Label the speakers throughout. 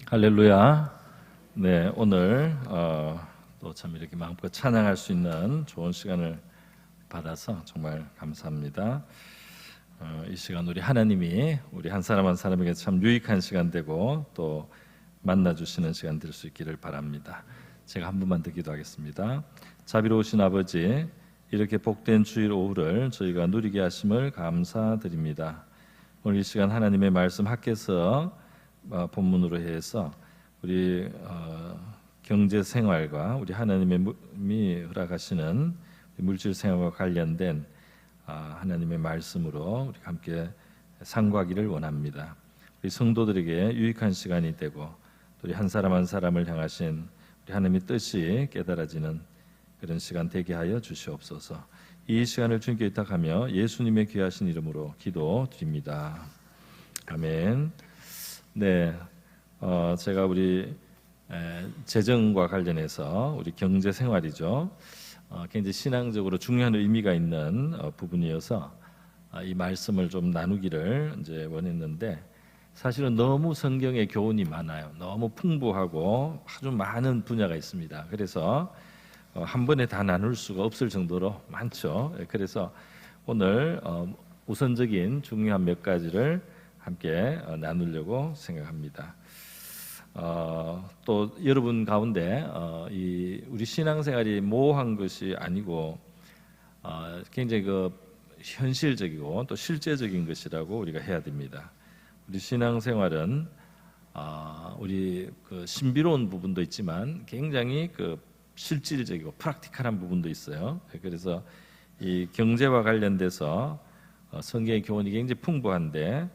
Speaker 1: 할렐루야. 네, 오늘 또 참 이렇게 마음껏 찬양할 수 있는 좋은 시간을 받아서 정말 감사합니다. 이 시간 우리 하나님이 우리 한 사람 한 사람에게 참 유익한 시간 되고 또 만나 주시는 시간 될 수 있기를 바랍니다. 제가 한 번만 더 기도하겠습니다. 자비로우신 아버지, 이렇게 복된 주일 오후를 저희가 누리게 하심을 감사드립니다. 오늘 이 시간 하나님의 말씀 학께서 본문으로 해서 우리 경제 생활과 우리 하나님이 허락하시는 물질 생활과 관련된 하나님의 말씀으로 우리 함께 상고하기를 원합니다. 우리 성도들에게 유익한 시간이 되고 우리 한 사람 한 사람을 향하신 우리 하나님의 뜻이 깨달아지는 그런 시간 되게 하여 주시옵소서. 이 시간을 주님께 의탁하며 예수님의 귀하신 이름으로 기도드립니다. 아멘. 네, 제가 우리 재정과 관련해서 우리 경제 생활이죠. 굉장히 신앙적으로 중요한 의미가 있는 부분이어서 이 말씀을 좀 나누기를 이제 원했는데 사실은 너무 성경의 교훈이 많아요. 너무 풍부하고 아주 많은 분야가 있습니다. 그래서 한 번에 다 나눌 수가 없을 정도로 많죠. 그래서 오늘 우선적인 중요한 몇 가지를 함께 나누려고 생각합니다. 또 여러분 가운데 우리 신앙생활이 모호한 것이 아니고 굉장히 현실적이고 또 실제적인 것이라고 우리가 해야 됩니다. 우리 신앙생활은 우리 신비로운 부분도 있지만 굉장히 실질적이고 프랙티컬한 부분도 있어요. 그래서 이 경제와 관련돼서 성경의 교훈이 굉장히 풍부한데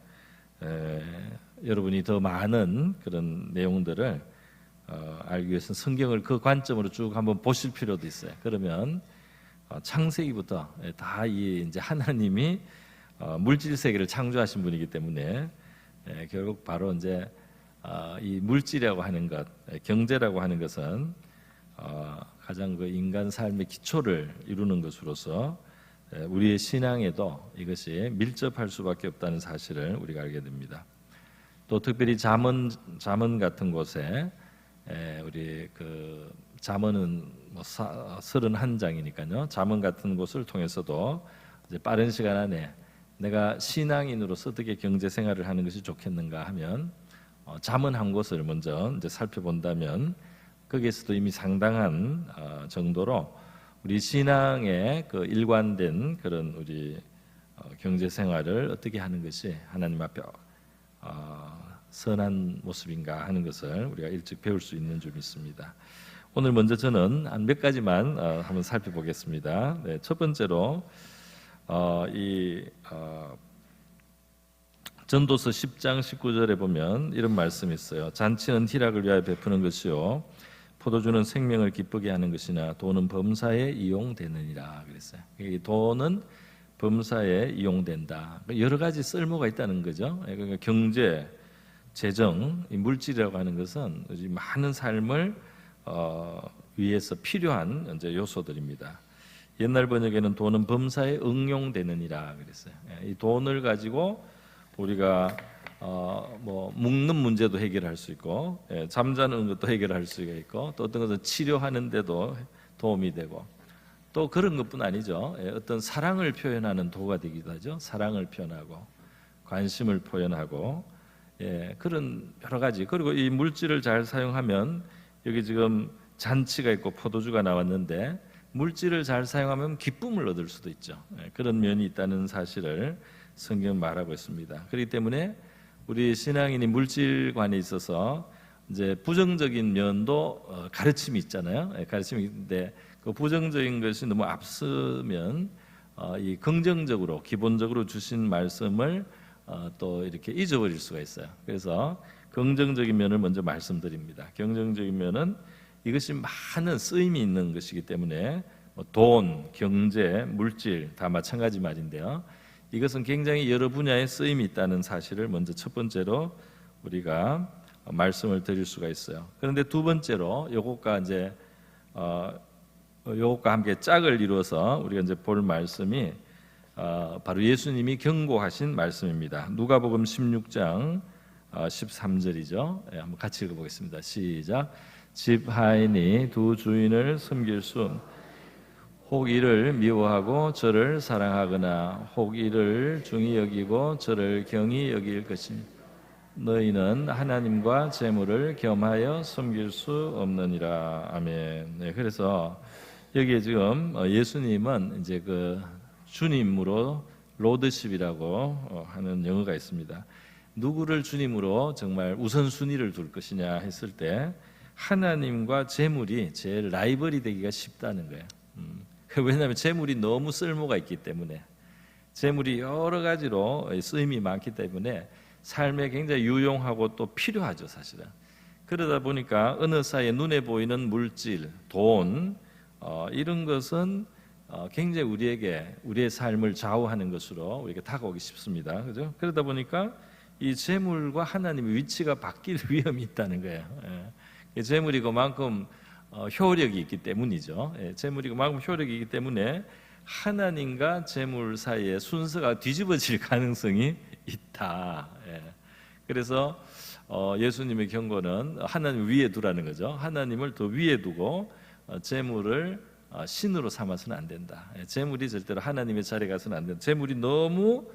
Speaker 1: 여러분이 더 많은 그런 내용들을 알기 위해서 성경을 그 관점으로 쭉 한번 보실 필요도 있어요. 그러면 창세기부터 다 이제 하나님이 물질 세계를 창조하신 분이기 때문에 결국 바로 이제 이 물질이라고 하는 것, 경제라고 하는 것은 가장 인간 삶의 기초를 이루는 것으로서 우리의 신앙에도 이것이 밀접할 수밖에 없다는 사실을 우리가 알게 됩니다. 또 특별히 잠언 같은 곳에 우리 잠언은 31장이니까요. 잠언 같은 곳을 통해서도 이제 빠른 시간 안에 내가 신앙인으로서 어떻게 경제 생활을 하는 것이 좋겠는가 하면 잠언 한 곳을 먼저 이제 살펴본다면 거기에서도 이미 상당한 정도로 우리 신앙에 일관된 그런 우리 경제 생활을 어떻게 하는 것이 하나님 앞에 선한 모습인가 하는 것을 우리가 일찍 배울 수 있는 줄 믿습니다. 오늘 먼저 저는 한 몇 가지만 한번 살펴보겠습니다. 네, 첫 번째로 전도서 10장 19절에 보면 이런 말씀이 있어요. 잔치는 희락을 위하여 베푸는 것이요 포도주는 생명을 기쁘게 하는 것이나 돈은 범사에 이용되느니라 그랬어요. 이 돈은 범사에 이용된다. 여러 가지 쓸모가 있다는 거죠. 그러니까 경제, 재정, 이 물질이라고 하는 것은 많은 삶을 위해서 필요한 이제 요소들입니다. 옛날 번역에는 돈은 범사에 응용되느니라 그랬어요. 이 돈을 가지고 우리가 먹는 문제도 해결할 수 있고 잠자는 것도 해결할 수가 있고 또 어떤 것은 치료하는 데도 도움이 되고 또 그런 것뿐 아니죠. 어떤 사랑을 표현하는 도구가 되기도 하죠. 사랑을 표현하고 관심을 표현하고 그런 여러 가지. 그리고 이 물질을 잘 사용하면 여기 지금 잔치가 있고 포도주가 나왔는데 물질을 잘 사용하면 기쁨을 얻을 수도 있죠. 그런 면이 있다는 사실을 성경은 말하고 있습니다. 그렇기 때문에 우리 신앙인이 물질관에 있어서 이제 부정적인 면도 가르침이 있잖아요. 가르침이 있는데 그 부정적인 것이 너무 앞서면 이 긍정적으로 기본적으로 주신 말씀을 또 이렇게 잊어버릴 수가 있어요. 그래서 긍정적인 면을 먼저 말씀드립니다. 긍정적인 면은 이것이 많은 쓰임이 있는 것이기 때문에 돈, 경제, 물질 다 마찬가지 말인데요. 이것은 굉장히 여러 분야의 쓰임이 있다는 사실을 먼저 첫 번째로 우리가 말씀을 드릴 수가 있어요. 그런데 두 번째로 요것과 함께 짝을 이루어서 우리가 이제 볼 말씀이 바로 예수님이 경고하신 말씀입니다. 누가복음 16장 13절이죠. 한번 같이 읽어보겠습니다. 시작. 집 하인이 두 주인을 섬길 수 혹 이를 미워하고 저를 사랑하거나 혹 이를 중히 여기고 저를 경히 여길 것이니 너희는 하나님과 재물을 겸하여 섬길 수 없느니라. 아멘. 네, 그래서 여기에 지금 예수님은 이제 그 주님으로 로드십이라고 하는 영어가 있습니다. 누구를 주님으로 정말 우선순위를 둘 것이냐 했을 때 하나님과 재물이 제일 라이벌이 되기가 쉽다는 거예요. 왜냐하면 재물이 너무 쓸모가 있기 때문에, 재물이 여러 가지로 쓰임이 많기 때문에 삶에 굉장히 유용하고 또 필요하죠, 사실은. 그러다 보니까 어느 사이에 눈에 보이는 물질, 돈 이런 것은 굉장히 우리의 삶을 좌우하는 것으로 우리가 다가오기 쉽습니다. 그죠? 그러다 보니까 이 재물과 하나님의 위치가 바뀔 위험이 있다는 거예요. 재물이 그만큼 효력이 있기 때문이죠. 재물이 그만큼 효력이 있기 때문에 하나님과 재물 사이에 순서가 뒤집어질 가능성이 있다. 그래서 예수님의 경고는 하나님 위에 두라는 거죠. 하나님을 더 위에 두고 재물을 신으로 삼아서는 안 된다. 재물이 절대로 하나님의 자리에 가서는 안 된다. 재물이 너무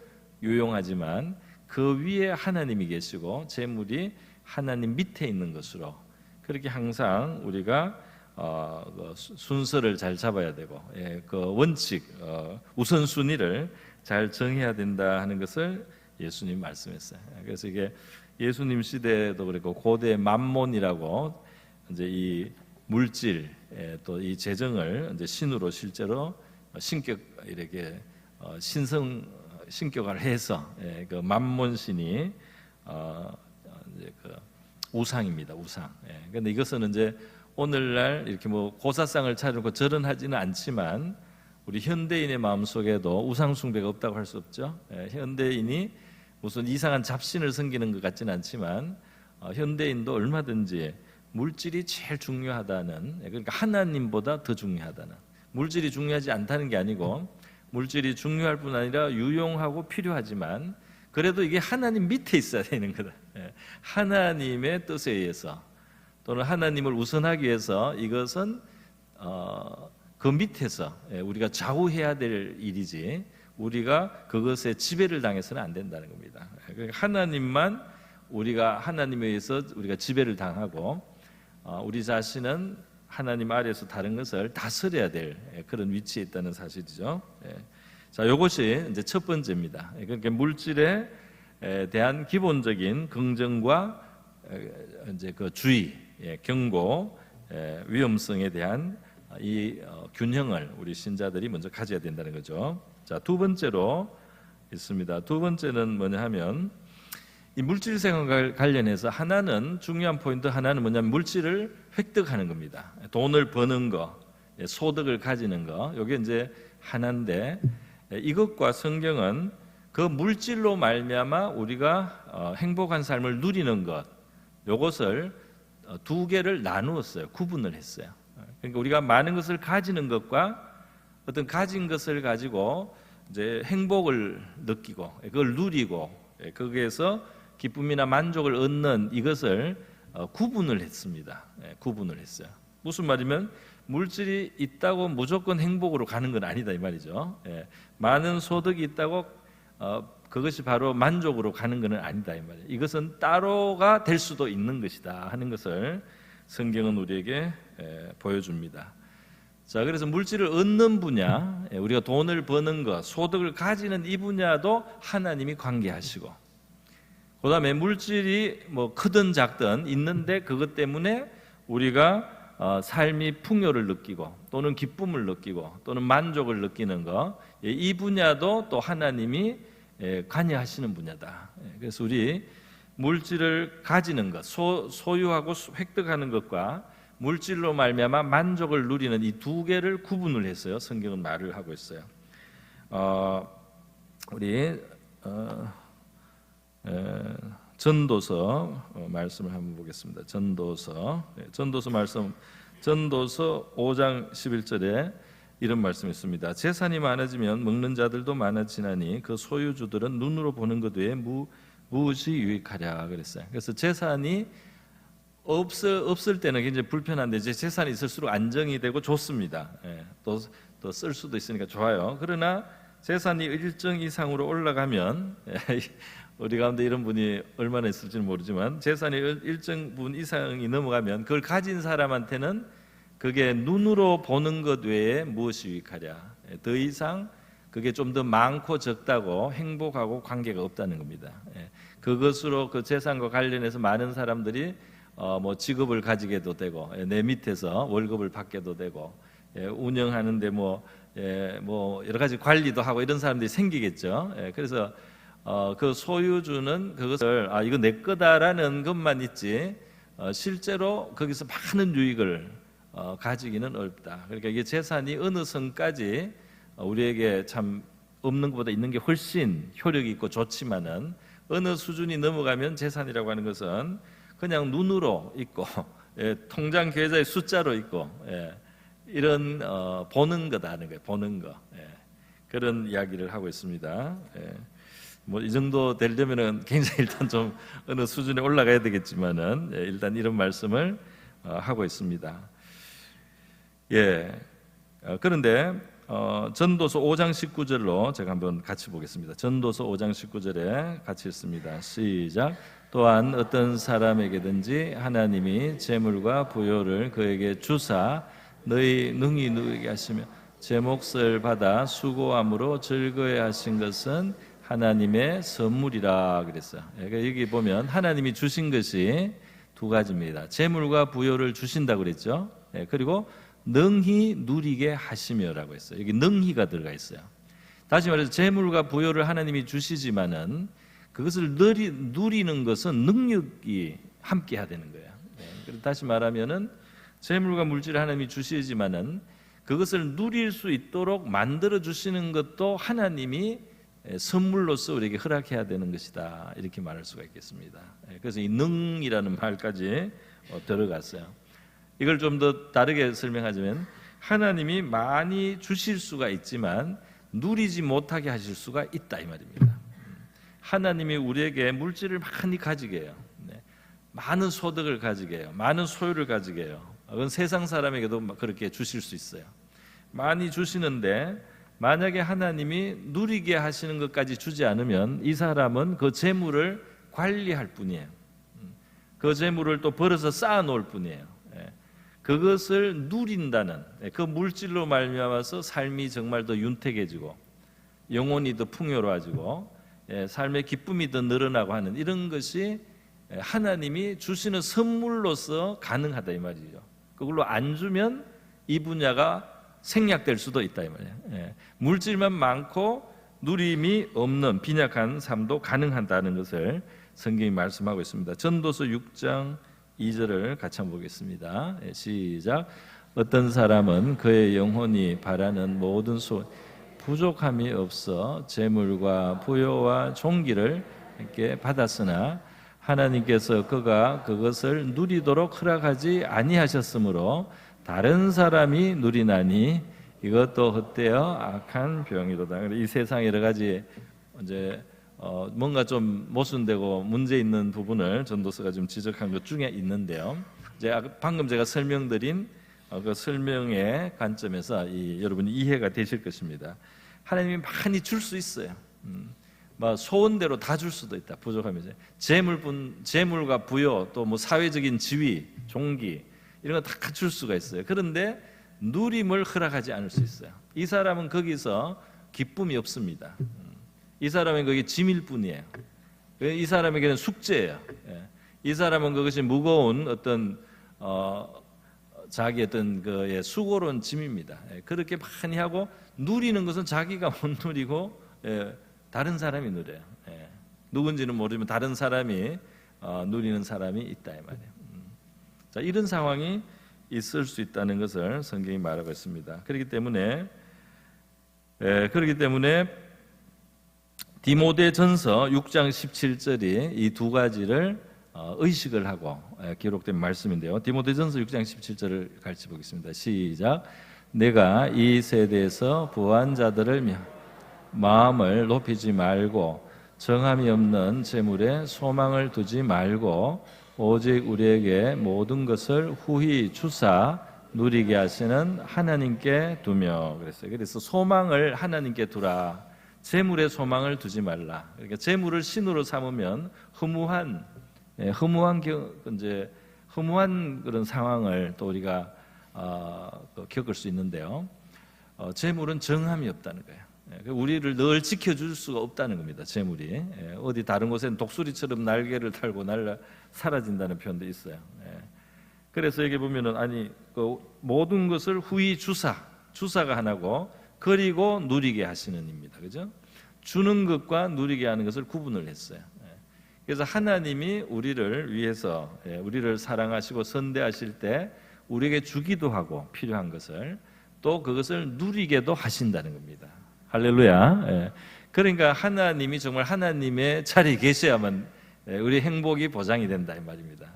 Speaker 1: 유용하지만 그 위에 하나님이 계시고 재물이 하나님 밑에 있는 것으로, 그렇게 항상 우리가 순서를 잘 잡아야 되고, 그 원칙, 우선순위를 잘 정해야 된다 하는 것을 예수님 말씀했어요. 그래서 이게 예수님 시대에도 그렇고 고대 만몬이라고 이제 이 물질 또 이 재정을 이제 신으로 실제로 신격 이렇게 신격화를 해서 그 만몬신이 이제 그 우상입니다. 우상. 그런데 이것은 이제 오늘날 이렇게 뭐 고사상을 차리고 절은하지는 않지만 우리 현대인의 마음 속에도 우상 숭배가 없다고 할 수 없죠. 현대인이 무슨 이상한 잡신을 섬기는 것 같지는 않지만 현대인도 얼마든지 물질이 제일 중요하다는, 그러니까 하나님보다 더 중요하다는, 물질이 중요하지 않다는 게 아니고 물질이 중요할 뿐 아니라 유용하고 필요하지만 그래도 이게 하나님 밑에 있어야 되는 거다. 하나님의 뜻에 의해서 또는 하나님을 우선하기 위해서 이것은 그 밑에서 우리가 좌우해야 될 일이지 우리가 그것에 지배를 당해서는 안 된다는 겁니다. 하나님만 우리가 하나님에 의해서 우리가 지배를 당하고 우리 자신은 하나님 아래에서 다른 것을 다스려야 될 그런 위치에 있다는 사실이죠. 자, 이것이 이제 첫 번째입니다. 그러니까 물질에 대한 기본적인 긍정과 이제 그 주의, 경고, 위험성에 대한 이 균형을 우리 신자들이 먼저 가져야 된다는 거죠. 자, 두 번째로 있습니다. 두 번째는 뭐냐 하면 이 물질 생활과 관련해서 하나는 중요한 포인트 하나는 뭐냐면 물질을 획득하는 겁니다. 돈을 버는 거, 소득을 가지는 거, 이게 이제 하나인데 이것과 성경은 그 물질로 말미암아 우리가 행복한 삶을 누리는 것, 이것을 두 개를 나누었어요. 구분을 했어요. 그러니까 우리가 많은 것을 가지는 것과 어떤 가진 것을 가지고 이제 행복을 느끼고 그걸 누리고 거기에서 기쁨이나 만족을 얻는 이것을 구분을 했습니다. 구분을 했어요. 무슨 말이면 물질이 있다고 무조건 행복으로 가는 건 아니다 이 말이죠. 많은 소득이 있다고 그것이 바로 만족으로 가는 것은 아니다 이 말이에요. 이것은 따로가 될 수도 있는 것이다 하는 것을 성경은 우리에게 보여줍니다. 자, 그래서 물질을 얻는 분야, 우리가 돈을 버는 것, 소득을 가지는 이 분야도 하나님이 관계하시고, 그 다음에 물질이 뭐 크든 작든 있는데 그것 때문에 우리가 삶이 풍요를 느끼고 또는 기쁨을 느끼고 또는 만족을 느끼는 것, 이 분야도 또 하나님이 관여하시는 분야다. 그래서 우리 물질을 가지는 것, 소유하고 획득하는 것과 물질로 말미암아 만족을 누리는 이 두 개를 구분을 했어요. 성경은 말을 하고 있어요. 우리 전도서 말씀을 한번 보겠습니다. 전도서 말씀, 전도서 5장 11절에 이런 말씀이 있습니다. 재산이 많아지면 먹는 자들도 많아지나니 그 소유주들은 눈으로 보는 것 외에 무엇이 유익하랴 그랬어요. 그래서 재산이 없을 때는 굉장히 불편한데 이제 재산이 있을수록 안정이 되고 좋습니다. 예, 또 쓸 수도 있으니까 좋아요. 그러나 재산이 일정 이상으로 올라가면 우리 가운데 이런 분이 얼마나 있을지는 모르지만 재산이 일정 분 이상이 넘어가면 그걸 가진 사람한테는 그게 눈으로 보는 것 외에 무엇이 유익하랴. 더 이상 그게 좀 더 많고 적다고 행복하고 관계가 없다는 겁니다. 그것으로 그 재산과 관련해서 많은 사람들이 뭐 직업을 가지게도 되고 내 밑에서 월급을 받게도 되고 운영하는데 뭐 여러 가지 관리도 하고 이런 사람들이 생기겠죠. 그래서 그 소유주는 그것을 이거 내 거다라는 것만 있지 실제로 거기서 많은 유익을 가지기는 어렵다. 그러니까 이게 재산이 어느 선까지 우리에게 참 없는 것보다 있는 게 훨씬 효력이 있고 좋지만은 어느 수준이 넘어가면 재산이라고 하는 것은 그냥 눈으로 있고 통장 계좌의 숫자로 있고 이런 보는 거다 하는 거예요. 보는 거. 그런 이야기를 하고 있습니다. 뭐 이 정도 되려면은 굉장히 일단 좀 어느 수준에 올라가야 되겠지만은 일단 이런 말씀을 하고 있습니다. 그런데 전도서 5장 19절로 제가 한번 같이 보겠습니다. 전도서 5장 19절에 같이 읽습니다. 시작. 또한 어떤 사람에게든지 하나님이 재물과 부요를 그에게 주사 너희 능히 누리게 하시며 제 몫을 받아 수고함으로 즐거워해 하신 것은 하나님의 선물이라 그랬어요. 여기 보면 하나님이 주신 것이 두 가지입니다. 재물과 부요를 주신다고 그랬죠. 그리고 능히 누리게 하시며라고 했어요. 여기 능히가 들어가 있어요. 다시 말해서 재물과 부요를 하나님이 주시지만은 그것을 누리는 것은 능력이 함께 해야 되는 거예요. 다시 말하면은 재물과 물질을 하나님이 주시지만은 그것을 누릴 수 있도록 만들어 주시는 것도 하나님이 선물로서 우리에게 허락해야 되는 것이다. 이렇게 말할 수가 있겠습니다. 그래서 이 능이라는 말까지 들어갔어요. 이걸 좀 더 다르게 설명하자면 하나님이 많이 주실 수가 있지만 누리지 못하게 하실 수가 있다 이 말입니다. 하나님이 우리에게 물질을 많이 가지게 해요. 많은 소득을 가지게 해요. 많은 소유를 가지게 해요. 그건 세상 사람에게도 그렇게 주실 수 있어요. 많이 주시는데 만약에 하나님이 누리게 하시는 것까지 주지 않으면 이 사람은 그 재물을 관리할 뿐이에요. 그 재물을 또 벌어서 쌓아 놓을 뿐이에요. 그것을 누린다는 그 물질로 말미암아서 삶이 정말 더 윤택해지고 영혼이 더 풍요로워지고 삶의 기쁨이 더 늘어나고 하는 이런 것이 하나님이 주시는 선물로서 가능하다 이 말이죠. 그걸로 안 주면 이 분야가 생략될 수도 있다 이 말이에요. 물질만 많고 누림이 없는 빈약한 삶도 가능하다는 것을 성경이 말씀하고 있습니다. 전도서 6장 2절을 같이 한번 보겠습니다. 시작. 어떤 사람은 그의 영혼이 바라는 모든 부족함이 없어 재물과 부요와 존귀를 이렇게 받았으나 하나님께서 그가 그것을 누리도록 허락하지 아니하셨으므로 다른 사람이 누리나니 이것도 헛되어 악한 병이로다. 이 세상 여러 가지 이제 뭔가 좀 모순되고 문제 있는 부분을 전도서가 좀 지적한 것 중에 있는데요. 이제 방금 제가 설명드린 그 설명의 관점에서 여러분이 이해가 되실 것입니다. 하나님이 많이 줄 수 있어요. 소원대로 다 줄 수도 있다. 부족하면서 재물과 부요 또 뭐 사회적인 지위, 종기 이런 거 다 줄 수가 있어요. 그런데 누림을 허락하지 않을 수 있어요. 이 사람은 거기서 기쁨이 없습니다. 이 사람은 거기 짐일 뿐이에요. 이 사람에게는 숙제예요. 이 사람은 그것이 무거운 어떤 자기 어떤 그의 수고로운 짐입니다. 그렇게 많이 하고 누리는 것은 자기가 못 누리고 다른 사람이 누려요. 누군지는 모르지만 다른 사람이 누리는 사람이 있다 이 말이에요. 자, 이런 상황이 있을 수 있다는 것을 성경이 말하고 있습니다. 그렇기 때문에 디모데전서 6장 17절이 이 두 가지를 의식을 하고 기록된 말씀인데요. 디모데전서 6장 17절을 같이 보겠습니다. 시작. 내가 이 세대에서 부한 자들을 마음을 높이지 말고 정함이 없는 재물에 소망을 두지 말고 오직 우리에게 모든 것을 후히 주사 누리게 하시는 하나님께 두며 그랬어요. 그래서 소망을 하나님께 두라. 재물에 소망을 두지 말라. 그러니까 재물을 신으로 삼으면 허무한 그런 상황을 또 우리가 겪을 수 있는데요. 재물은 정함이 없다는 거예요. 우리를 늘 지켜줄 수가 없다는 겁니다. 재물이 어디 다른 곳에는 독수리처럼 날개를 달고 날아 사라진다는 표현도 있어요. 그래서 여기 보면은 그 모든 것을 후히 주사가 하나고 그리고 누리게 하시는 입니다. 그죠? 주는 것과 누리게 하는 것을 구분을 했어요. 그래서 하나님이 우리를 위해서 우리를 사랑하시고 선대하실 때 우리에게 주기도 하고 필요한 것을 또 그것을 누리게도 하신다는 겁니다. 할렐루야. 그러니까 하나님이 정말 하나님의 자리에 계셔야만 우리 행복이 보장이 된다 이 말입니다.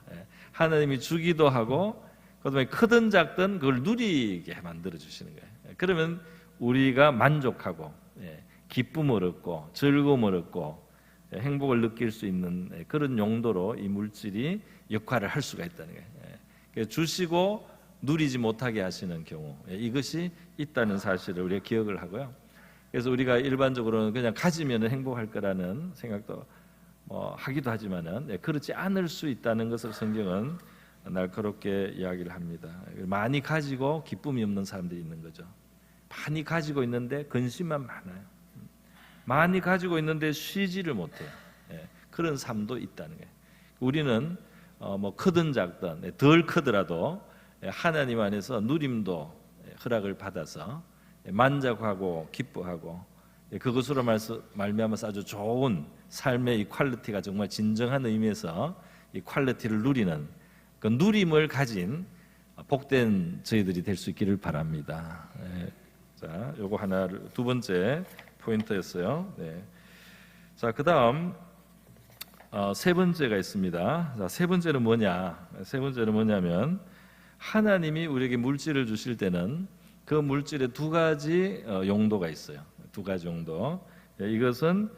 Speaker 1: 하나님이 주기도 하고 그다음에 크든 작든 그걸 누리게 만들어 주시는 거예요. 그러면 우리가 만족하고 기쁨을 얻고 즐거움을 얻고 행복을 느낄 수 있는 그런 용도로 이 물질이 역할을 할 수가 있다는 거예요. 주시고 누리지 못하게 하시는 경우 이것이 있다는 사실을 우리가 기억을 하고요. 그래서 우리가 일반적으로는 그냥 가지면 행복할 거라는 생각도 하기도 하지만은 그렇지 않을 수 있다는 것을 성경은 날카롭게 이야기를 합니다. 많이 가지고 기쁨이 없는 사람들이 있는 거죠. 많이 가지고 있는데 근심만 많아요. 많이 가지고 있는데 쉬지를 못해요. 그런 삶도 있다는 거예요. 우리는 크든 작든 덜 크더라도 하나님 안에서 누림도 허락을 받아서 만족하고 기뻐하고 그것으로 말미암아서 아주 좋은 삶의 이 퀄리티가 정말 진정한 의미에서 이 퀄리티를 누리는 그 누림을 가진 복된 저희들이 될 수 있기를 바랍니다. 자, 요거 하나를 두 번째 포인트였어요. 자, 그다음 세 번째가 있습니다. 자, 세 번째는 뭐냐? 세 번째는 뭐냐면 하나님이 우리에게 물질을 주실 때는 그 물질에 두 가지 용도가 있어요. 두 가지 용도. 이것은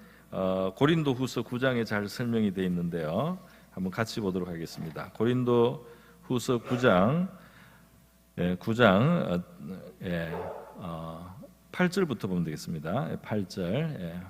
Speaker 1: 고린도후서 9장에 잘 설명이 되어 있는데요. 한번 같이 보도록 하겠습니다. 고린도후서 9장 8절부터 보면 되겠습니다. 8절,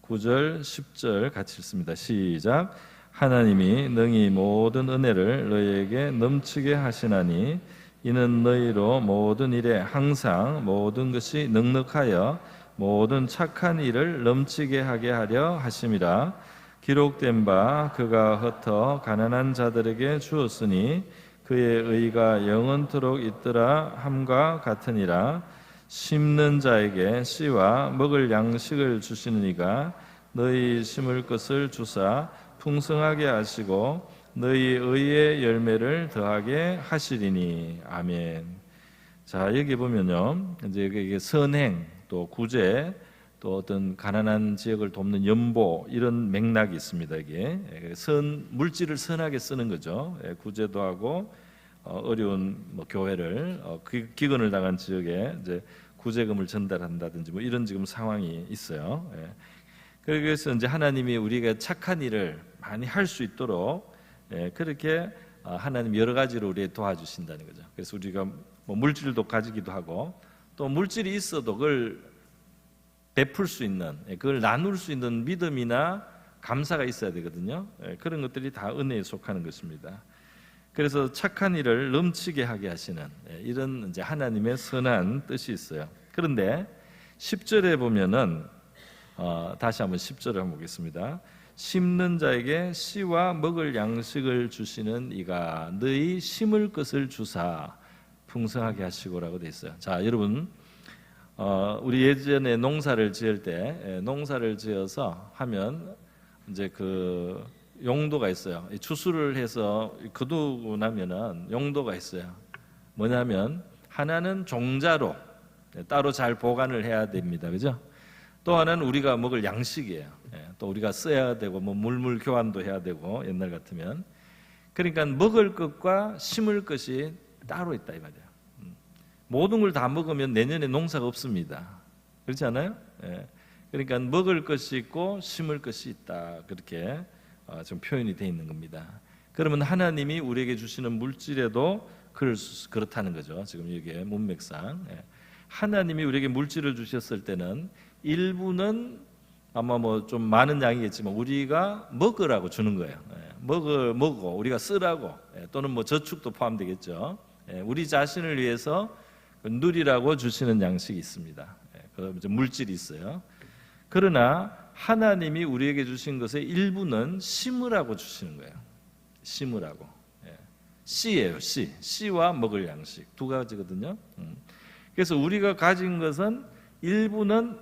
Speaker 1: 9절, 10절 같이 읽습니다. 시작. 하나님이 능히 모든 은혜를 너희에게 넘치게 하시나니 이는 너희로 모든 일에 항상 모든 것이 넉넉하여 모든 착한 일을 넘치게 하게 하려 하심이라. 기록된 바 그가 흩어 가난한 자들에게 주었으니 그의 의가 영원토록 있더라 함과 같으니라. 심는 자에게 씨와 먹을 양식을 주시는 이가 너희 심을 것을 주사 풍성하게 하시고 너희 의의 열매를 더하게 하시리니. 아멘. 자, 여기 보면요, 이제 이게 선행 또 구제 또 어떤 가난한 지역을 돕는 연보 이런 맥락이 있습니다. 이게 물질을 선하게 쓰는 거죠. 구제도 하고 어려운 교회를 기근을 당한 지역에 이제 구제금을 전달한다든지 이런 지금 상황이 있어요. 그래서 이제 하나님이 우리가 착한 일을 많이 할 수 있도록 그렇게 하나님 여러 가지로 우리 도와주신다는 거죠. 그래서 우리가 물질도 가지기도 하고 또 물질이 있어도 그걸 베풀 수 있는, 그걸 나눌 수 있는 믿음이나 감사가 있어야 되거든요. 그런 것들이 다 은혜에 속하는 것입니다. 그래서 착한 일을 넘치게 하게 하시는 이런 이제 하나님의 선한 뜻이 있어요. 그런데 10절에 보면은 다시 한번 10절을 한번 보겠습니다. 심는 자에게 씨와 먹을 양식을 주시는 이가 너희 심을 것을 주사 풍성하게 하시고라고 돼 있어요. 자, 여러분, 우리 예전에 농사를 지을 때 농사를 지어서 하면 이제 그 용도가 있어요. 추수를 해서 거두고 나면은 용도가 있어요. 뭐냐면 하나는 종자로 따로 잘 보관을 해야 됩니다. 그죠? 또 하나는 우리가 먹을 양식이에요. 또 우리가 써야 되고 물물 교환도 해야 되고 옛날 같으면 그러니까 먹을 것과 심을 것이 따로 있다 이 말이에요. 모든 걸 다 먹으면 내년에 농사가 없습니다. 그렇지 않아요? 그러니까 먹을 것이 있고 심을 것이 있다. 그렇게 좀 표현이 되어 있는 겁니다. 그러면 하나님이 우리에게 주시는 물질에도 그렇다는 거죠. 지금 이게 문맥상 하나님이 우리에게 물질을 주셨을 때는 일부는 아마 뭐 좀 많은 양이겠지만 우리가 먹으라고 주는 거예요. 먹고 우리가 쓰라고 또는 뭐 저축도 포함되겠죠. 우리 자신을 위해서 누리라고 주시는 양식이 있습니다. 그 물질이 있어요. 그러나 하나님이 우리에게 주신 것의 일부는 심으라고 주시는 거예요. 심으라고. 씨예요. 씨와 먹을 양식 두 가지거든요. 그래서 우리가 가진 것은 일부는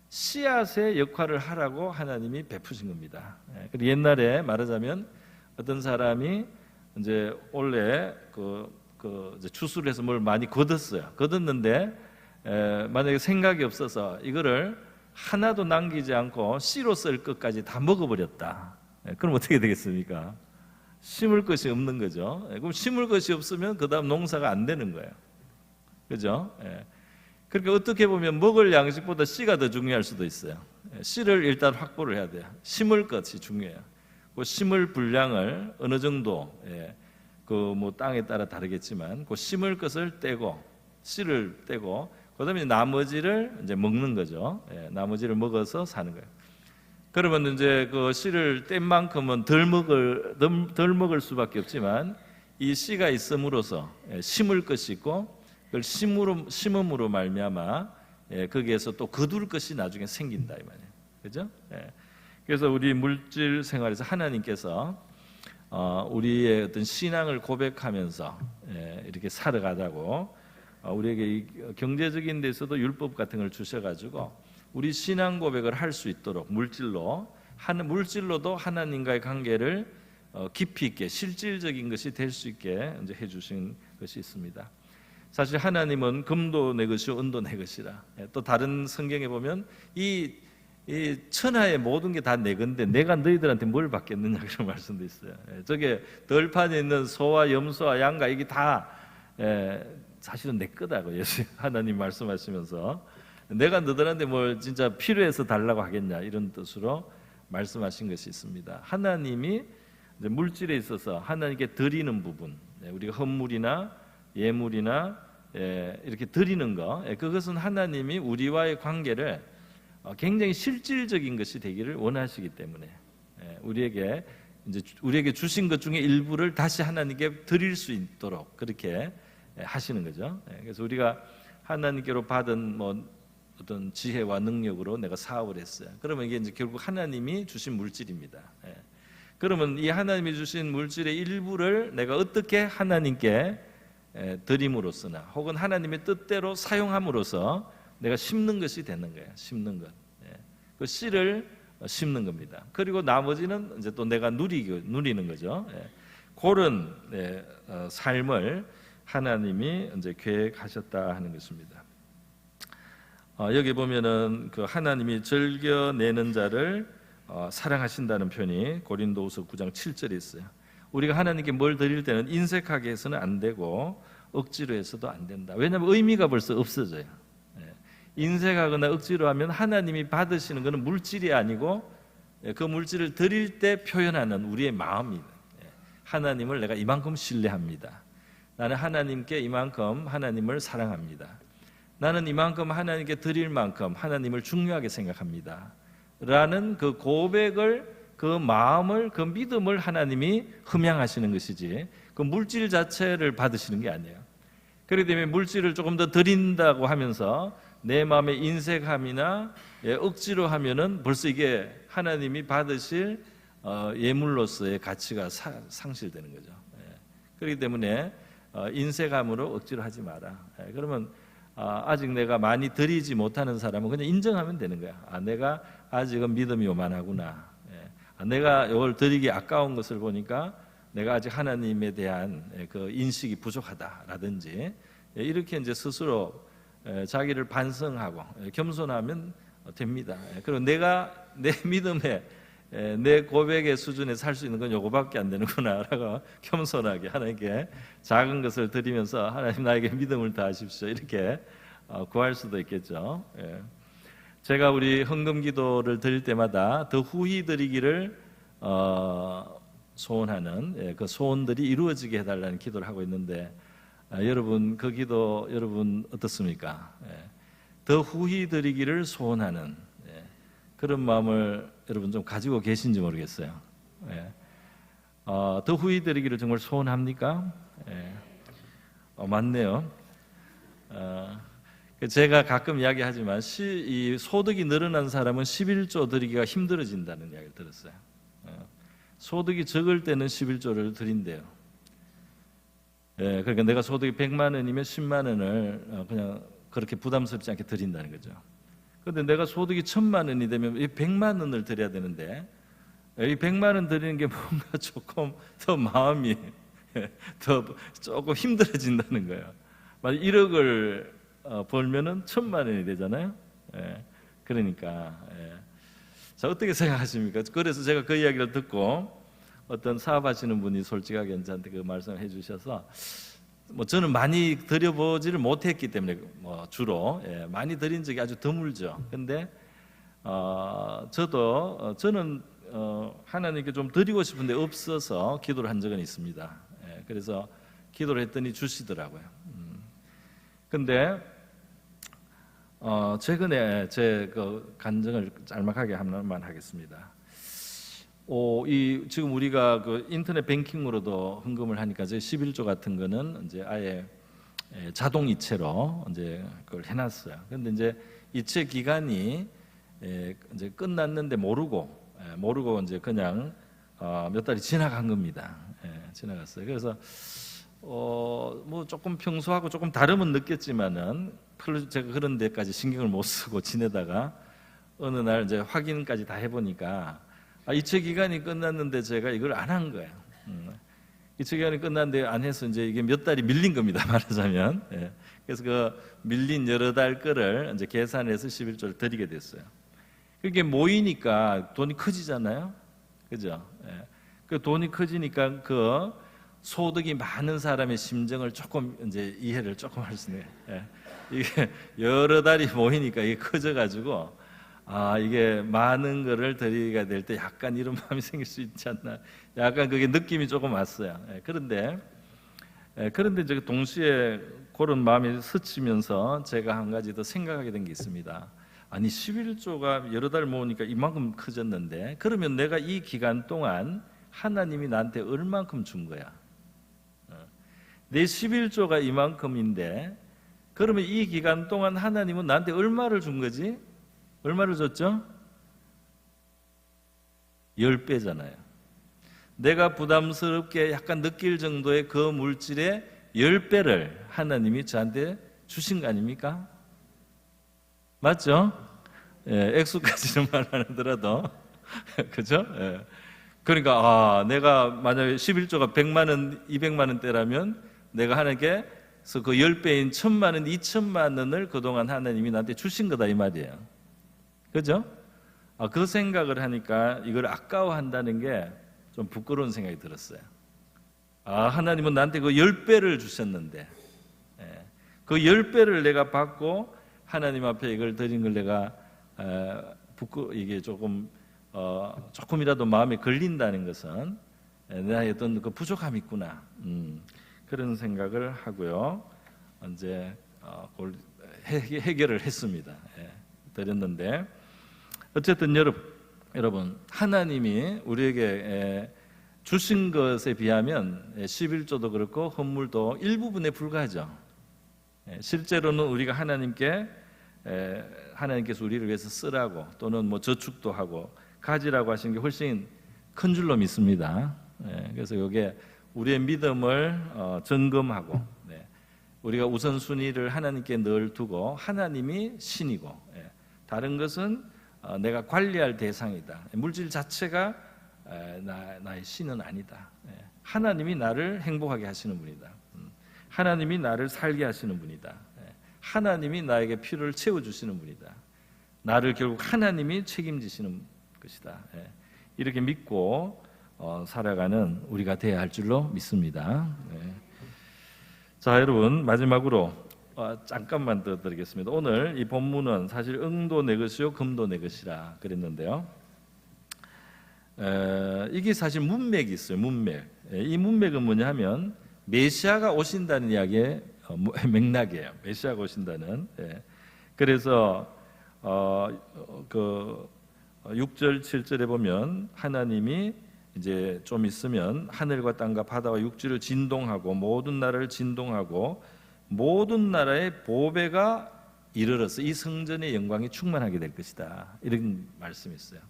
Speaker 1: 씨앗의 역할을 하라고 하나님이 베푸신 겁니다. 옛날에 말하자면 어떤 사람이 이제 원래 이제 추수를 해서 뭘 많이 거뒀는데 만약에 생각이 없어서 이거를 하나도 남기지 않고 씨로 쓸 것까지 다 먹어버렸다. 그럼 어떻게 되겠습니까? 심을 것이 없는 거죠. 그럼 심을 것이 없으면 그 다음 농사가 안 되는 거예요. 그죠? 그러니까 어떻게 보면 먹을 양식보다 씨가 더 중요할 수도 있어요. 씨를 일단 확보를 해야 돼요. 심을 것이 중요해요. 그 심을 분량을 어느 정도 그 뭐 땅에 따라 다르겠지만 그 심을 것을 떼고 씨를 떼고 그다음에 나머지를 이제 먹는 거죠. 나머지를 먹어서 사는 거예요. 그러면 이제 그 씨를 뗀 만큼은 덜 먹을 수밖에 없지만 이 씨가 있음으로써 심을 것이 있고 그걸 심음으로 말미암아 거기에서 또 거둘 것이 나중에 생긴다 이 말이에요. 그죠? 그래서 우리 물질 생활에서 하나님께서 우리의 어떤 신앙을 고백하면서 이렇게 살아가자고 우리에게 경제적인 데서도 율법 같은 걸 주셔가지고 우리 신앙 고백을 할 수 있도록 물질로도 하나님과의 관계를 깊이 있게 실질적인 것이 될 수 있게 이제 해주신 것이 있습니다. 사실 하나님은 금도 내 것이요 은도 내 것이라. 또 다른 성경에 보면 이 천하의 모든 게 다 내 건데 내가 너희들한테 뭘 받겠느냐 그런 말씀도 있어요. 저게 덜판에 있는 소와 염소와 양과 이게 다 사실은 내 거다고 예수 하나님 말씀하시면서 내가 너희들한테 뭘 진짜 필요해서 달라고 하겠냐 이런 뜻으로 말씀하신 것이 있습니다. 하나님이 물질에 있어서 하나님께 드리는 부분, 우리가 헌물이나 예물이나 이렇게 드리는 거, 그것은 하나님이 우리와의 관계를 굉장히 실질적인 것이 되기를 원하시기 때문에 우리에게 주신 것 중에 일부를 다시 하나님께 드릴 수 있도록 그렇게 하시는 거죠. 그래서 우리가 하나님께로 받은 뭐 어떤 지혜와 능력으로 내가 사업을 했어요. 그러면 이게 이제 결국 하나님이 주신 물질입니다. 그러면 이 하나님이 주신 물질의 일부를 내가 어떻게 하나님께 드림으로써나 혹은 하나님의 뜻대로 사용함으로써 내가 심는 것이 되는 거예요. 심는 것. 그 씨를 심는 겁니다. 그리고 나머지는 이제 또 내가 누리는 거죠. 그런 삶을 하나님이 이제 계획하셨다 하는 것입니다. 여기 보면은 그 하나님이 즐겨내는 자를 사랑하신다는 표현이 고린도후서 9장 7절에 있어요. 우리가 하나님께 뭘 드릴 때는 인색하게 해서는 안 되고 억지로 해서도 안 된다. 왜냐하면 의미가 벌써 없어져요. 인색하거나 억지로 하면 하나님이 받으시는 것은 물질이 아니고 그 물질을 드릴 때 표현하는 우리의 마음입니다. 하나님을 내가 이만큼 신뢰합니다. 나는 하나님께 이만큼 하나님을 사랑합니다. 나는 이만큼 하나님께 드릴 만큼 하나님을 중요하게 생각합니다. 라는 그 고백을, 그 마음을, 그 믿음을 하나님이 흠양하시는 것이지 그 물질 자체를 받으시는 게 아니에요. 그렇기 때문에 물질을 조금 더 드린다고 하면서 내 마음의 인색함이나 억지로 하면은 벌써 이게 하나님이 받으실 예물로서의 가치가 상실되는 거죠. 그렇기 때문에 인색함으로 억지로 하지 마라. 그러면 아직 내가 많이 드리지 못하는 사람은 그냥 인정하면 되는 거야. 내가 아직은 믿음이 요만하구나. 내가 이걸 드리기 아까운 것을 보니까 내가 아직 하나님에 대한 그 인식이 부족하다라든지 이렇게 이제 스스로 자기를 반성하고 겸손하면 됩니다. 그리고 내가 내 믿음에 내 고백의 수준에 살 수 있는 건 요거밖에 안 되는구나라고 겸손하게 하나님께 작은 것을 드리면서 하나님 나에게 믿음을 다하십시오 이렇게 구할 수도 있겠죠. 제가 우리 헌금 기도를 드릴 때마다 더 후히 드리기를 소원하는 그 소원들이 이루어지게 해달라는 기도를 하고 있는데, 여러분 그 기도 여러분 어떻습니까? 더 후히 드리기를 소원하는 그런 마음을 여러분 좀 가지고 계신지 모르겠어요. 더 후히 드리기를 정말 소원합니까? 맞네요. 제가 가끔 이야기하지만 이 소득이 늘어난 사람은 11조 드리기가 힘들어진다는 이야기를 들었어요. 소득이 적을 때는 11조를 드린대요. 그러니까 내가 소득이 100만 원이면 10만 원을 그냥 그렇게 부담스럽지 않게 드린다는 거죠. 그런데 내가 소득이 1000만 원이 되면 이 100만 원을 드려야 되는데, 이 100만 원 드리는 게 뭔가 조금 더 마음이 더 조금 힘들어진다는 거예요. 만약 1억을 벌면은 1000만 원이 되잖아요. 그러니까 자, 어떻게 생각하십니까? 그래서 제가 그 이야기를 듣고 어떤 사업하시는 분이 솔직하게 저한테 그 말씀을 해주셔서, 뭐 저는 많이 드려보지를 못했기 때문에 주로 많이 드린 적이 아주 드물죠. 근데 저는 하나님께 좀 드리고 싶은데 없어서 기도를 한 적은 있습니다. 그래서 기도를 했더니 주시더라고요. 근데 최근에 제 그 간증을 짤막하게 하나만 하겠습니다. 지금 우리가 그 인터넷 뱅킹으로도 헌금을 하니까 제 11조 같은 거는 이제 아예 자동 이체로 이제 그걸 해놨어요. 그런데 이제 이체 기간이 이제 끝났는데 모르고 이제 그냥 몇 달이 지나간 겁니다. 지나갔어요. 그래서 뭐 조금 평소하고 조금 다름은 느꼈지만은 별로 제가 그런 데까지 신경을 못 쓰고 지내다가 어느 날 이제 확인까지 다 해보니까 이체 기간이 끝났는데 제가 이걸 안 한 거예요. 이체 기간이 끝났는데 안 해서 이제 이게 몇 달이 밀린 겁니다, 말하자면. 그래서 그 밀린 여러 달 거를 이제 계산해서 11조를 드리게 됐어요. 그게 모이니까 돈이 커지잖아요, 그죠? 그 돈이 커지니까 그 소득이 많은 사람의 심정을 조금 이제 이해를 조금 할 수 있네요. 이게 여러 달이 모이니까 이게 커져가지고 이게 많은 거를 드리게 될 때 약간 이런 마음이 생길 수 있지 않나, 약간 그게 느낌이 조금 왔어요. 그런데 이제 동시에 그런 마음이 스치면서 제가 한 가지 더 생각하게 된 게 있습니다. 아니 11조가 여러 달 모으니까 이만큼 커졌는데, 그러면 내가 이 기간 동안 하나님이 나한테 얼만큼 준 거야? 내 11조가 이만큼인데, 그러면 이 기간 동안 하나님은 나한테 얼마를 준 거지? 얼마를 줬죠? 10배잖아요. 내가 부담스럽게 약간 느낄 정도의 그 물질의 10배를 하나님이 저한테 주신 거 아닙니까? 맞죠? 액수까지는 말 안 하더라도 그죠? 그러니까 내가 만약에 11조가 100만 원, 200만 원대라면 내가 하나님께서 그 10배인 1000만 원, 2000만 원을 그동안 하나님이 나한테 주신 거다 이 말이에요. 그죠? 그 생각을 하니까 이걸 아까워한다는 게 좀 부끄러운 생각이 들었어요. 하나님은 나한테 그 10배를 주셨는데, 그 10배를 내가 받고 하나님 앞에 이걸 드린 걸 내가 이게 조금이라도 마음에 걸린다는 것은 나의 어떤 그 부족함이 있구나, 그런 생각을 하고요. 이제 해결을 했습니다. 드렸는데, 어쨌든 여러분 하나님이 우리에게 주신 것에 비하면 11조도 그렇고 헌물도 일부분에 불과하죠. 실제로는 우리가 하나님께서 우리를 위해서 쓰라고, 또는 뭐 저축도 하고 가지라고 하신 게 훨씬 큰 줄로 믿습니다. 그래서 이게 우리의 믿음을 점검하고, 우리가 우선순위를 하나님께 늘 두고, 하나님이 신이고 다른 것은 내가 관리할 대상이다. 물질 자체가 나의 신은 아니다. 하나님이 나를 행복하게 하시는 분이다. 하나님이 나를 살게 하시는 분이다. 하나님이 나에게 필요를 채워주시는 분이다. 나를 결국 하나님이 책임지시는 것이다. 이렇게 믿고 살아가는 우리가 되어야 할 줄로 믿습니다. 자, 여러분, 마지막으로 잠깐만 더 드리겠습니다. 오늘 이 본문은 사실 응도 내 것이요 금도 내 것이라 그랬는데요. 이게 사실 문맥이 있어요. 문맥. 이 문맥은 뭐냐 하면 메시아가 오신다는 이야기의 맥락이에요. 메시아가 오신다는. 그래서 그 6절 7절에 보면 하나님이 이제 좀 있으면 하늘과 땅과 바다와 육지를 진동하고 모든 나라를 진동하고 모든 나라의 보배가 이르러서 이 성전의 영광이 충만하게 될 것이다. 이런 말씀이 있어요.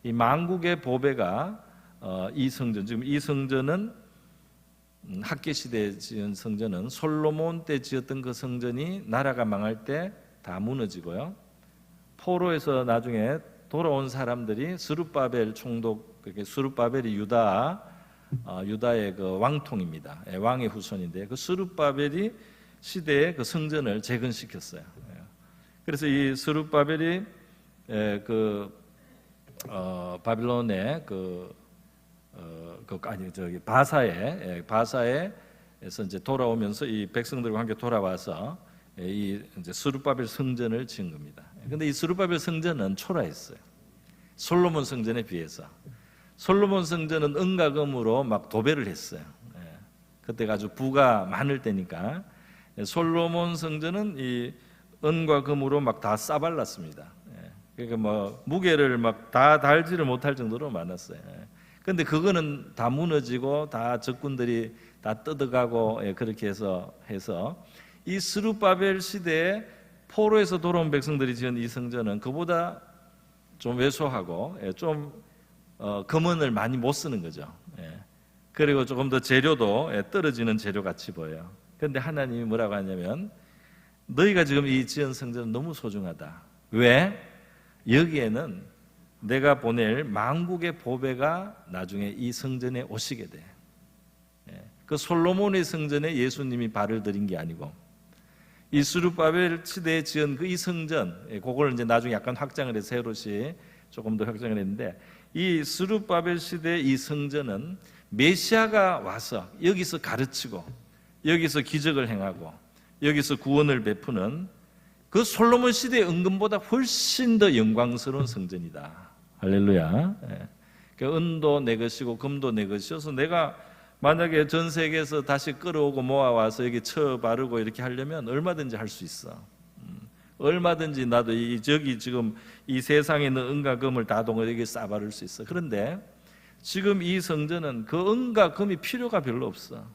Speaker 1: 이 만국의 보배가 이 성전, 지금 이 성전은 학계 시대에 지은 성전은 솔로몬 때 지었던 그 성전이 나라가 망할 때 다 무너지고요. 포로에서 나중에 돌아온 사람들이 스룹바벨 총독, 스룹바벨이 유다의 그 왕통입니다. 왕의 후손인데 그 스룹바벨이 시대에 그 성전을 재건시켰어요. 그래서 이 스룹바벨이 바빌론의 바사에서 이제 돌아오면서 이 백성들과 함께 돌아와서 이 이제 스룹바벨 성전을 지은 겁니다. 근데 이 스룹바벨 성전은 초라했어요. 솔로몬 성전에 비해서. 솔로몬 성전은 은과 금으로 막 도배를 했어요. 그때가 아주 부가 많을 때니까. 솔로몬 성전은 이 은과 금으로 막 다 싸발랐습니다. 그러니까 뭐 무게를 막 다 달지를 못할 정도로 많았어요. 근데 그거는 다 무너지고 다 적군들이 다 뜯어가고 그렇게 해서 이 스룹바벨 시대에 포로에서 돌아온 백성들이 지은 이 성전은 그보다 좀 왜소하고 좀 금은을 많이 못 쓰는 거죠. 그리고 조금 더 재료도 떨어지는 재료 같이 보여요. 그런데 하나님이 뭐라고 하냐면 너희가 지금 이 지은 성전은 너무 소중하다. 왜? 여기에는 내가 보낼 만국의 보배가 나중에 이 성전에 오시게 돼. 그 솔로몬의 성전에 예수님이 발을 들인 게 아니고 이 스룹바벨 시대에 지은 그 이 성전, 그걸 이제 나중에 약간 확장을 해서 헤롯이 조금 더 확장을 했는데 이 스룹바벨 시대의 이 성전은 메시아가 와서 여기서 가르치고 여기서 기적을 행하고 여기서 구원을 베푸는 그 솔로몬 시대의 은금보다 훨씬 더 영광스러운 성전이다. 할렐루야. 그 은도 내 것이고 금도 내 것이어서 내가 만약에 전 세계에서 다시 끌어오고 모아와서 여기 쳐 바르고 이렇게 하려면 얼마든지 할 수 있어. 얼마든지 나도 저기 지금 이 세상에 있는 은과 금을 다 동원 여기 싸 바를 수 있어. 그런데 지금 이 성전은 그 은과 금이 필요가 별로 없어.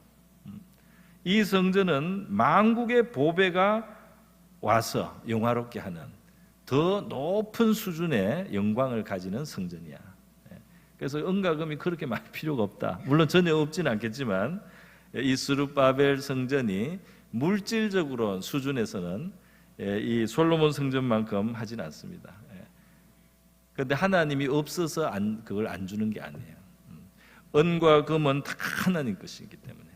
Speaker 1: 이 성전은 만국의 보배가 와서 영화롭게 하는 더 높은 수준의 영광을 가지는 성전이야. 그래서 은과 금이 그렇게 많이 필요가 없다. 물론 전혀 없지는 않겠지만 이 스룹바벨 성전이 물질적으로 수준에서는 이 솔로몬 성전만큼 하지는 않습니다. 그런데 하나님이 없어서 그걸 안 주는 게 아니에요. 은과 금은 다 하나님 것이기 때문에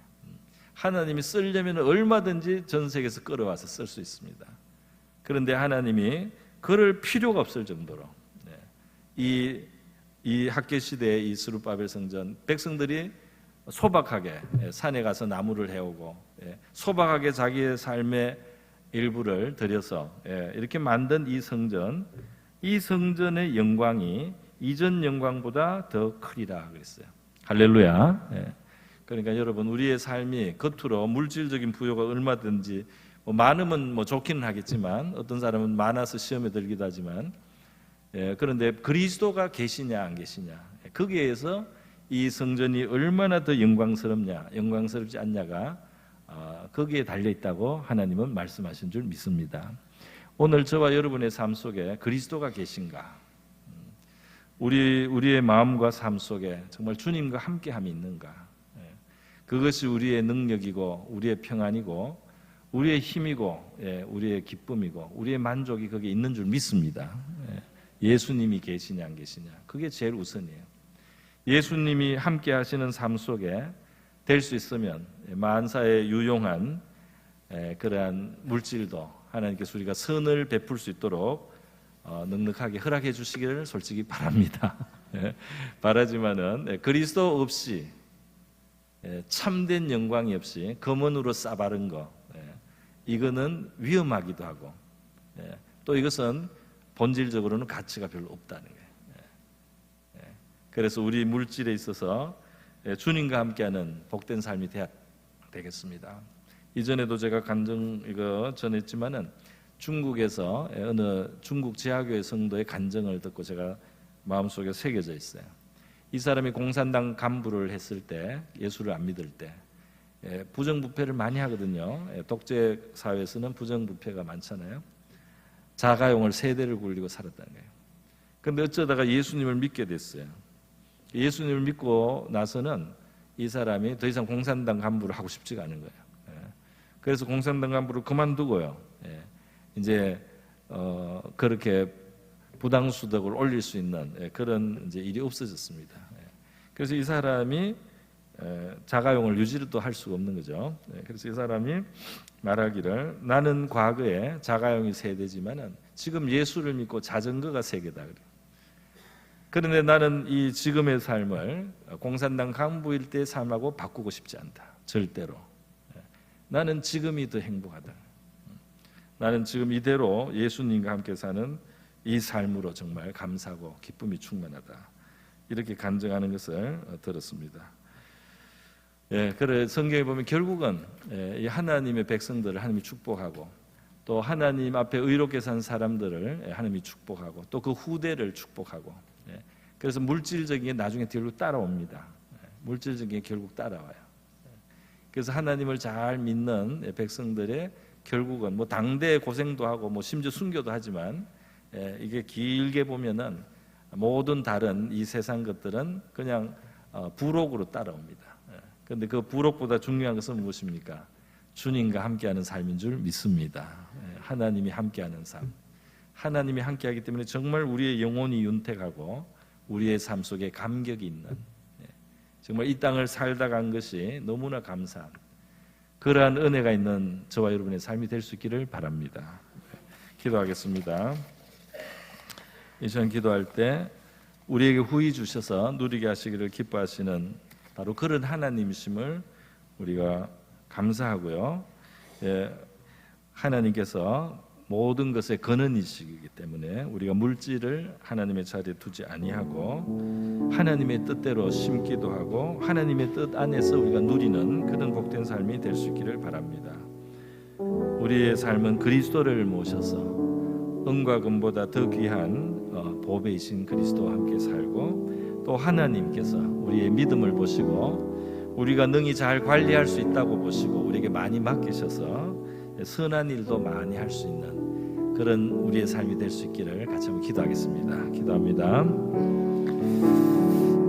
Speaker 1: 하나님이 쓰려면 얼마든지 전 세계에서 끌어와서 쓸 수 있습니다. 그런데 하나님이 그럴 필요가 없을 정도로 이 학계 시대의 이 스룹바벨 성전 백성들이 소박하게 산에 가서 나무를 해오고 소박하게 자기의 삶의 일부를 들여서 이렇게 만든 이 성전의 영광이 이전 영광보다 더 크리라 그랬어요. 할렐루야. 그러니까 여러분 우리의 삶이 겉으로 물질적인 부여가 얼마든지 많으면 좋기는 하겠지만 어떤 사람은 많아서 시험에 들기도 하지만 그런데 그리스도가 계시냐 안 계시냐 거기에서 이 성전이 얼마나 더 영광스럽냐 영광스럽지 않냐가 거기에 달려있다고 하나님은 말씀하신 줄 믿습니다. 오늘 저와 여러분의 삶 속에 그리스도가 계신가, 우리의 마음과 삶 속에 정말 주님과 함께함이 있는가, 그것이 우리의 능력이고 우리의 평안이고 우리의 힘이고 우리의 기쁨이고 우리의 만족이 거기에 있는 줄 믿습니다. 예수님이 계시냐 안 계시냐 그게 제일 우선이에요. 예수님이 함께 하시는 삶 속에 될 수 있으면 만사에 유용한 그러한 물질도 하나님께서 우리가 선을 베풀 수 있도록 넉넉하게 허락해 주시기를 솔직히 바랍니다. 바라지만은 그리스도 없이 참된 영광이 없이 금은으로 싸바른 거 이거는 위험하기도 하고, 또 이것은 본질적으로는 가치가 별로 없다는 거예요. 그래서 우리 물질에 있어서 주님과 함께하는 복된 삶이 되겠습니다. 이전에도 제가 간증 이거 전했지만은 중국에서 어느 중국 지하교회 성도의 간증을 듣고 제가 마음속에 새겨져 있어요. 이 사람이 공산당 간부를 했을 때, 예수를 안 믿을 때 부정부패를 많이 하거든요. 독재 사회에서는 부정부패가 많잖아요. 자가용을 3대를 굴리고 살았다는 거예요. 그런데 어쩌다가 예수님을 믿게 됐어요. 예수님을 믿고 나서는 이 사람이 더 이상 공산당 간부를 하고 싶지가 않은 거예요. 그래서 공산당 간부를 그만두고요. 이제 그렇게 부당수덕을 올릴 수 있는 그런 이제 일이 없어졌습니다. 그래서 이 사람이 자가용을 유지를 또 할 수가 없는 거죠. 그래서 이 사람이 말하기를, 나는 과거에 자가용이 3대지만은 지금 예수를 믿고 자전거가 3개다 그래요. 그런데 나는 이 지금의 삶을 공산당 간부일 때의 삶하고 바꾸고 싶지 않다. 절대로. 나는 지금이 더 행복하다. 나는 지금 이대로 예수님과 함께 사는 이 삶으로 정말 감사하고 기쁨이 충만하다. 이렇게 간증하는 것을 들었습니다. 그래 성경에 보면 결국은 이 하나님의 백성들을 하나님이 축복하고, 또 하나님 앞에 의롭게 산 사람들을 하나님이 축복하고, 또 그 후대를 축복하고, 그래서 물질적인 게 나중에 결국 따라옵니다. 물질적인 게 결국 따라와요. 그래서 하나님을 잘 믿는 백성들의 결국은 뭐 당대 고생도 하고 뭐 심지어 순교도 하지만, 이게 길게 보면은 모든 다른 이 세상 것들은 그냥 부록으로 따라옵니다. 그런데 그 부록보다 중요한 것은 무엇입니까? 주님과 함께하는 삶인 줄 믿습니다. 하나님이 함께하는 삶. 하나님이 함께하기 때문에 정말 우리의 영혼이 윤택하고 우리의 삶 속에 감격이 있는, 정말 이 땅을 살다 간 것이 너무나 감사한 그러한 은혜가 있는 저와 여러분의 삶이 될 수 있기를 바랍니다. 기도하겠습니다. 이 시간 기도할 때 우리에게 후히 주셔서 누리게 하시기를 기뻐하시는 바로 그런 하나님이심을 우리가 감사하고요. 하나님께서 모든 것의 근원이시기 때문에 우리가 물질을 하나님의 자리에 두지 아니하고 하나님의 뜻대로 심기도 하고 하나님의 뜻 안에서 우리가 누리는 그런 복된 삶이 될 수 있기를 바랍니다. 우리의 삶은 그리스도를 모셔서 은과 금보다 더 귀한 보배이신 그리스도와 함께 살고, 또 하나님께서 우리의 믿음을 보시고 우리가 능히 잘 관리할 수 있다고 보시고 우리에게 많이 맡기셔서 선한 일도 많이 할 수 있는 그런 우리의 삶이 될 수 있기를 같이 한번 기도하겠습니다. 기도합니다.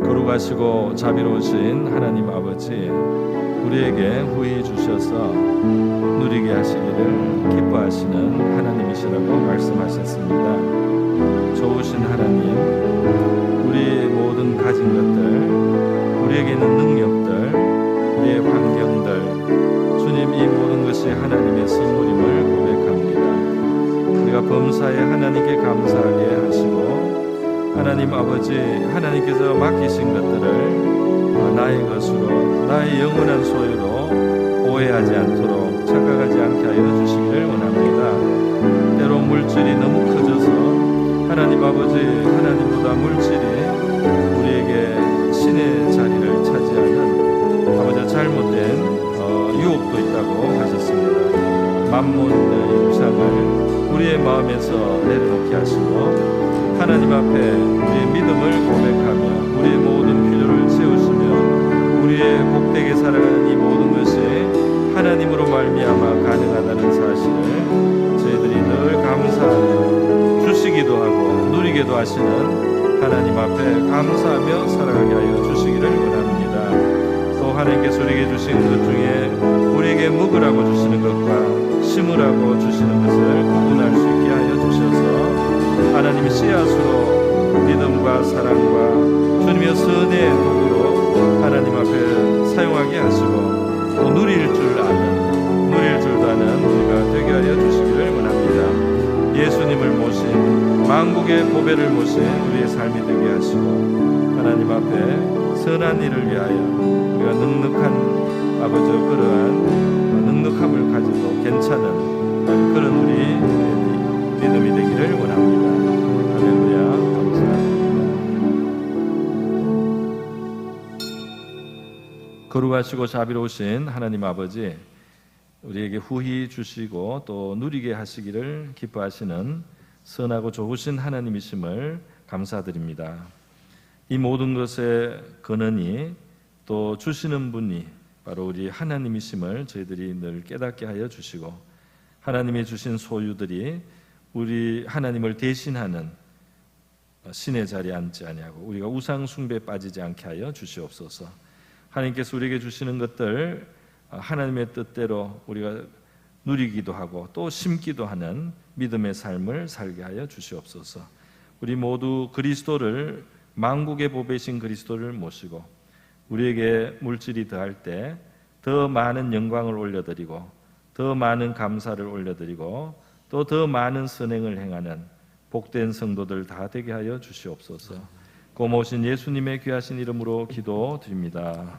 Speaker 1: 거룩하시고 자비로우신 하나님 아버지, 우리에게 후히 주셔서 누리게 하시기를 기뻐하시는 하나님이시라고 말씀하셨습니다. 좋으신 하나님, 우리의 모든 가진 것들, 우리에게 있는 능력들, 우리의 환경들, 주님 이 모든 것이 하나님의 선물임을 고백합니다. 우리가 범사에 하나님께 감사하게 하시고, 하나님 아버지, 하나님께서 맡기신 것들을 나의 것으로, 나의 영원한 소유로 오해하지 않도록 착각하지 않게 하여 주시기를 원합니다. 때로 물질이 너무 커져서 하나님 아버지, 하나님보다 물질이 우리에게 신의 자리를 차지하는 아버지 잘못된 유혹도 있다고 하셨습니다. 만몬의 유상을 우리의 마음에서 내려놓게 하시고 하나님 앞에 우리의 믿음을 고백하며 우리의 모든 필요를 채우시며 우리의 복되게 살아가는 이 모든 것이 하나님으로 말미암아 가능하다는 사실을 저희들이 늘 감사하며 주시기도 하고 누리게도 하시는 하나님 앞에 감사하며 살아가게 하여 주시기를 원합니다. 또 하나님께서 우리에게 주신 것 중에 우리에게 먹으라고 주시는 것과 심으라고 주시는 것을 구분할 수 있게 하여 주셔서 하나님의 씨앗으로 믿음과 사랑과 주님의 선의 도구로 하나님 앞에 사용하게 하시고 또 누릴 줄 아는 우리가 되게 하여 주시기를 원합니다. 예수님을 모신 만국의 보배를 모신 우리의 삶이 되게 하시고 하나님 앞에 선한 일을 위하여 우리가 넉넉한 아버지 그러한 넉넉함을 가지고 괜찮은 그런 우리 믿음이 되기를 원합니다. 할렐루야. 감사합니다. 거룩하시고 자비로우신 하나님 아버지, 우리에게 후히 주시고 또 누리게 하시기를 기뻐하시는 선하고 좋으신 하나님이심을 감사드립니다. 이 모든 것의 근원이 또 주시는 분이 바로 우리 하나님이심을 저희들이 늘 깨닫게 하여 주시고, 하나님이 주신 소유들이 우리 하나님을 대신하는 신의 자리에 앉지 아니하고 우리가 우상 숭배에 빠지지 않게 하여 주시옵소서. 하나님께서 우리에게 주시는 것들 하나님의 뜻대로 우리가 누리기도 하고 또 심기도 하는 믿음의 삶을 살게 하여 주시옵소서. 우리 모두 그리스도를, 만국의 보배신 그리스도를 모시고 우리에게 물질이 더할 때 더 많은 영광을 올려드리고 더 많은 감사를 올려드리고 또 더 많은 선행을 행하는 복된 성도들 다 되게 하여 주시옵소서. 고모신 예수님의 귀하신 이름으로 기도드립니다.